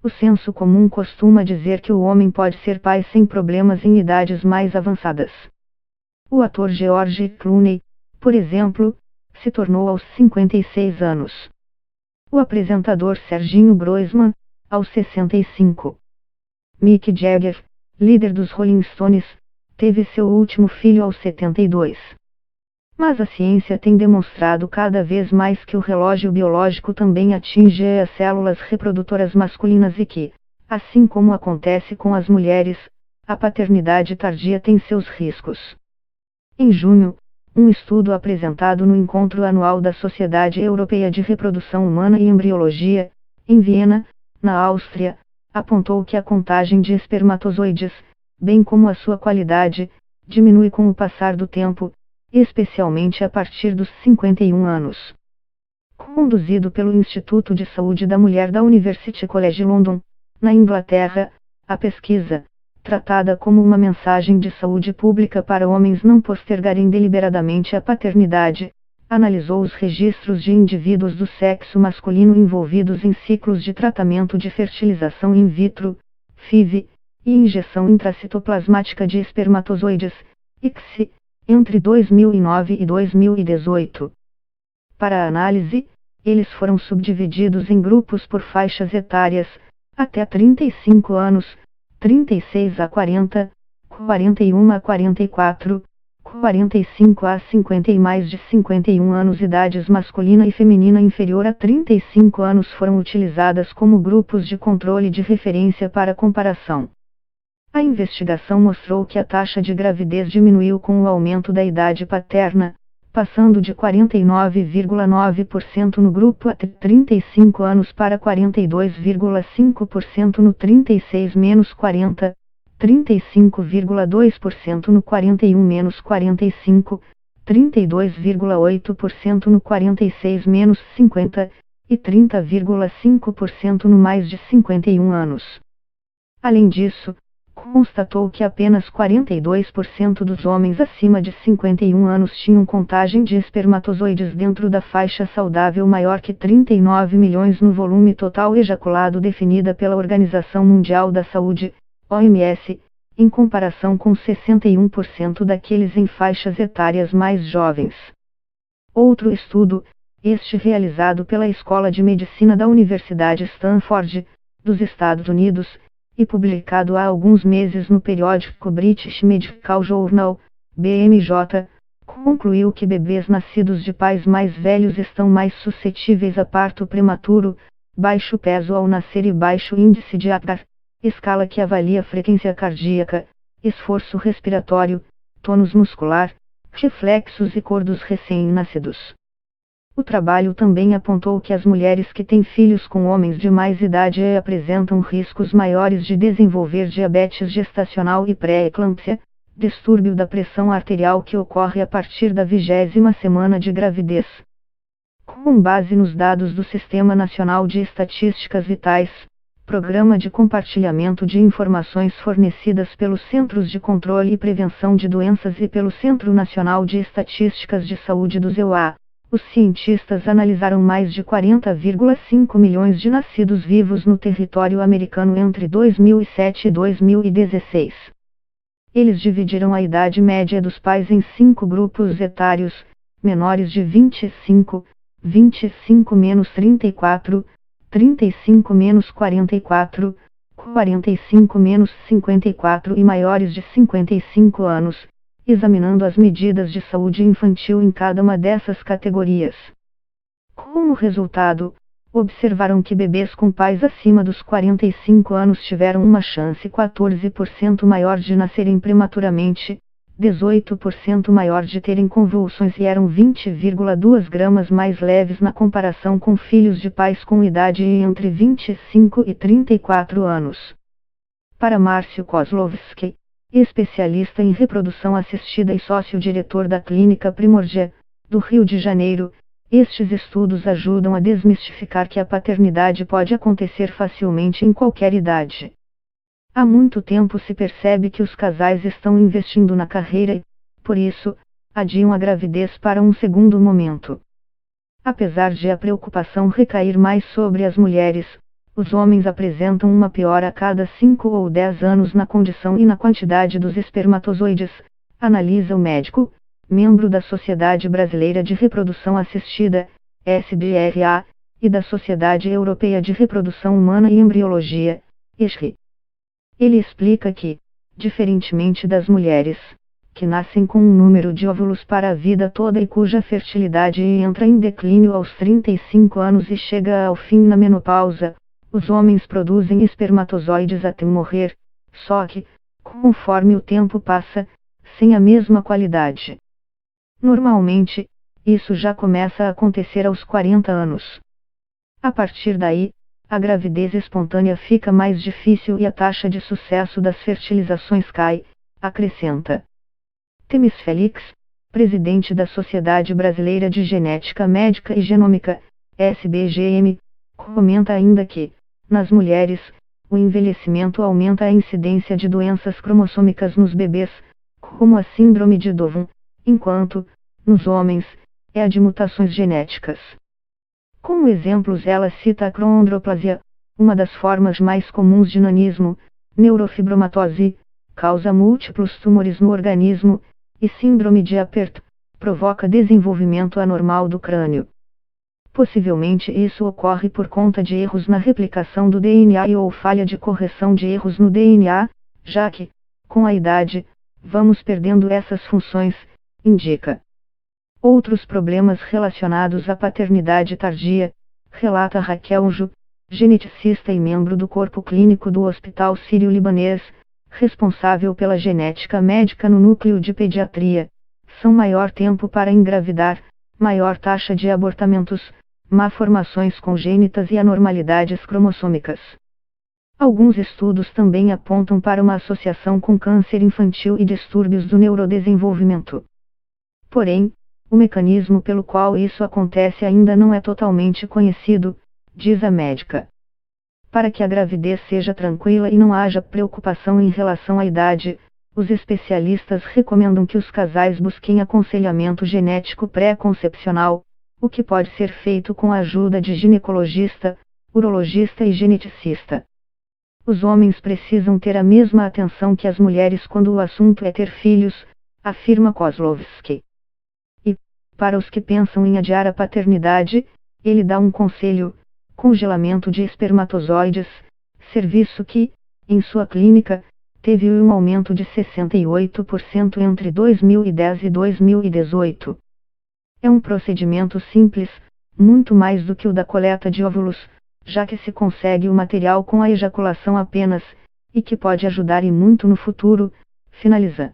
O senso comum costuma dizer que o homem pode ser pai sem problemas em idades mais avançadas. O ator George Clooney, por exemplo, se tornou aos 56 anos. O apresentador Serginho Groisman, aos 65. Mick Jagger, líder dos Rolling Stones, teve seu último filho aos 72. Mas a ciência tem demonstrado cada vez mais que o relógio biológico também atinge as células reprodutoras masculinas e que, assim como acontece com as mulheres, a paternidade tardia tem seus riscos. Em junho, um estudo apresentado no encontro anual da Sociedade Europeia de Reprodução Humana e Embriologia, em Viena, na Áustria, apontou que a contagem de espermatozoides, bem como a sua qualidade, diminui com o passar do tempo, especialmente a partir dos 51 anos. Conduzido pelo Instituto de Saúde da Mulher da University College London, na Inglaterra, a pesquisa, tratada como uma mensagem de saúde pública para homens não postergarem deliberadamente a paternidade, analisou os registros de indivíduos do sexo masculino envolvidos em ciclos de tratamento de fertilização in vitro, FIV, e injeção intracitoplasmática de espermatozoides, ICSI, entre 2009 e 2018. Para a análise, eles foram subdivididos em grupos por faixas etárias, até 35 anos, 36 a 40, 41 a 44, 45 a 50 e mais de 51 anos. Idades masculina e feminina inferior a 35 anos foram utilizadas como grupos de controle de referência para comparação. A investigação mostrou que a taxa de gravidez diminuiu com o aumento da idade paterna, passando de 49,9% no grupo até 35 anos para 42,5% no 36-40, 35,2% no 41-45, 32,8% no 46-50 e 30,5% no mais de 51 anos. Além disso, constatou que apenas 42% dos homens acima de 51 anos tinham contagem de espermatozoides dentro da faixa saudável maior que 39 milhões no volume total ejaculado definida pela Organização Mundial da Saúde, OMS, em comparação com 61% daqueles em faixas etárias mais jovens. Outro estudo, este realizado pela Escola de Medicina da Universidade Stanford, dos Estados Unidos, e publicado há alguns meses no periódico British Medical Journal, BMJ, concluiu que bebês nascidos de pais mais velhos estão mais suscetíveis a parto prematuro, baixo peso ao nascer e baixo índice de ACAR, escala que avalia frequência cardíaca, esforço respiratório, tônus muscular, reflexos e cor dos recém-nascidos. O trabalho também apontou que as mulheres que têm filhos com homens de mais idade apresentam riscos maiores de desenvolver diabetes gestacional e pré-eclâmpsia, distúrbio da pressão arterial que ocorre a partir da 20ª semana de gravidez. Com base nos dados do Sistema Nacional de Estatísticas Vitais, Programa de Compartilhamento de Informações fornecidas pelos Centros de Controle e Prevenção de Doenças e pelo Centro Nacional de Estatísticas de Saúde do EUA, os cientistas analisaram mais de 40,5 milhões de nascidos vivos no território americano entre 2007 e 2016. Eles dividiram a idade média dos pais em 5 grupos etários: menores de 25, 25-34, 35-44, 45-54 e maiores de 55 anos, examinando as medidas de saúde infantil em cada uma dessas categorias. Como resultado, observaram que bebês com pais acima dos 45 anos tiveram uma chance 14% maior de nascerem prematuramente, 18% maior de terem convulsões e eram 20,2 gramas mais leves na comparação com filhos de pais com idade entre 25 e 34 anos. Para Márcio Kozlowski, especialista em reprodução assistida e sócio-diretor da Clínica Primordia, do Rio de Janeiro, estes estudos ajudam a desmistificar que a paternidade pode acontecer facilmente em qualquer idade. Há muito tempo se percebe que os casais estão investindo na carreira e, por isso, adiam a gravidez para um segundo momento. Apesar de a preocupação recair mais sobre as mulheres, Os homens apresentam uma piora a cada 5 ou 10 anos na condição e na quantidade dos espermatozoides, analisa o médico, membro da Sociedade Brasileira de Reprodução Assistida, SBRA, e da Sociedade Europeia de Reprodução Humana e Embriologia, ESRI. Ele explica que, diferentemente das mulheres, que nascem com um número de óvulos para a vida toda e cuja fertilidade entra em declínio aos 35 anos e chega ao fim na menopausa, os homens produzem espermatozoides até morrer, só que, conforme o tempo passa, sem a mesma qualidade. Normalmente, isso já começa a acontecer aos 40 anos. A partir daí, a gravidez espontânea fica mais difícil e a taxa de sucesso das fertilizações cai, acrescenta. Temis Félix, presidente da Sociedade Brasileira de Genética Médica e Genômica, SBGM, comenta ainda que, nas mulheres, o envelhecimento aumenta a incidência de doenças cromossômicas nos bebês, como a síndrome de Down, enquanto, nos homens, é a de mutações genéticas. Como exemplos ela cita a crondroplasia, uma das formas mais comuns de nanismo, neurofibromatose, causa múltiplos tumores no organismo, e síndrome de Apert, provoca desenvolvimento anormal do crânio. Possivelmente isso ocorre por conta de erros na replicação do DNA ou falha de correção de erros no DNA, já que, com a idade, vamos perdendo essas funções, indica. Outros problemas relacionados à paternidade tardia, relata Raquel Ju, geneticista e membro do corpo clínico do Hospital Sírio-Libanês, responsável pela genética médica no núcleo de pediatria, são maior tempo para engravidar, maior taxa de abortamentos, malformações congênitas e anormalidades cromossômicas. Alguns estudos também apontam para uma associação com câncer infantil e distúrbios do neurodesenvolvimento. Porém, o mecanismo pelo qual isso acontece ainda não é totalmente conhecido, diz a médica. Para que a gravidez seja tranquila e não haja preocupação em relação à idade, os especialistas recomendam que os casais busquem aconselhamento genético pré-concepcional, o que pode ser feito com a ajuda de ginecologista, urologista e geneticista. Os homens precisam ter a mesma atenção que as mulheres quando o assunto é ter filhos, afirma Kozlowski. E, para os que pensam em adiar a paternidade, ele dá um conselho: congelamento de espermatozoides, serviço que, em sua clínica, teve um aumento de 68% entre 2010 e 2018. É um procedimento simples, muito mais do que o da coleta de óvulos, já que se consegue o material com a ejaculação apenas, e que pode ajudar e muito no futuro, finaliza.